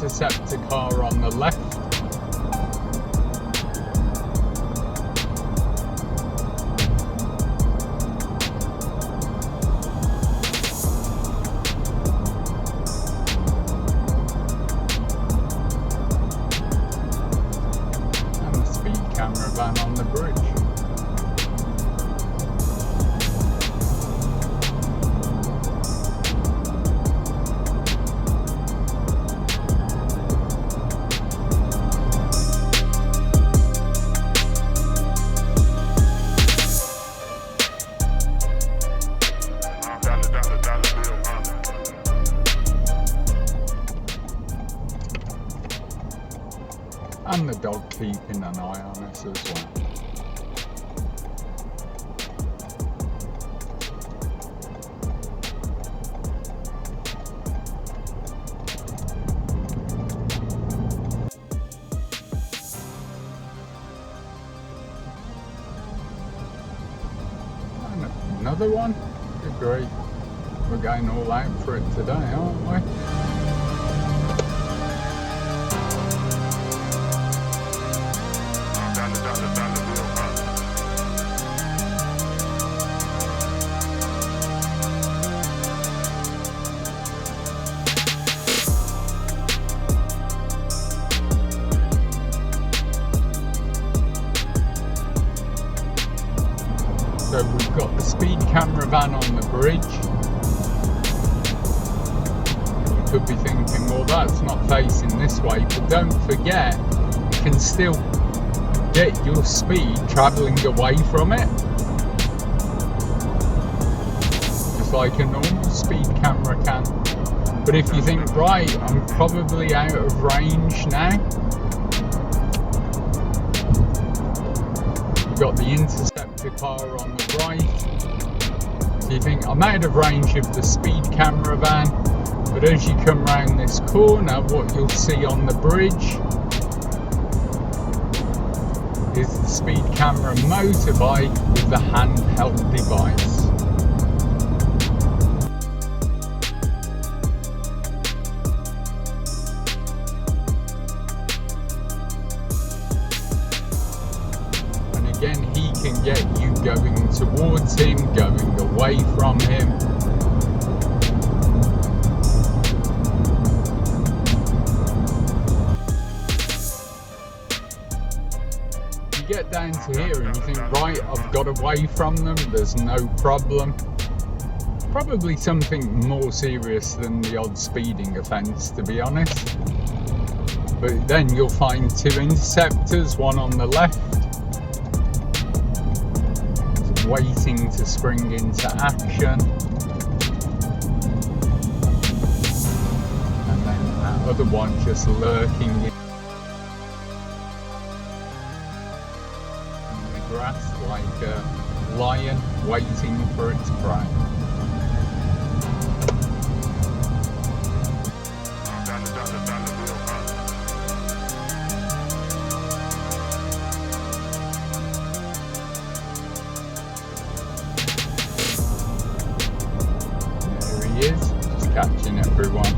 interceptor car on the left. And the speed camera van on the bridge. And the dog keeping an eye on us as well. And another one? Good grief. We're going all out for it today, aren't we? So we've got the speed camera van on the bridge. You could be thinking, well, that's not facing this way, but don't forget, you can still get your speed travelling away from it, just like a normal speed camera can. But if you think, right, I'm probably out of range now, you've got the Interceptor car on the right. So you think, I'm out of range of the speed camera van, but as you come round this corner, what you'll see on the bridge is the speed camera motorbike with the handheld device. And again, he can get you going towards him, going away from him. Get down to here and you think, right, I've got away from them, there's no problem. Probably something more serious than the odd speeding offence, to be honest. But then you'll find two interceptors, one on the left, waiting to spring into action. And then that other one just lurking in grass like a lion waiting for its prey. There he is, just catching everyone.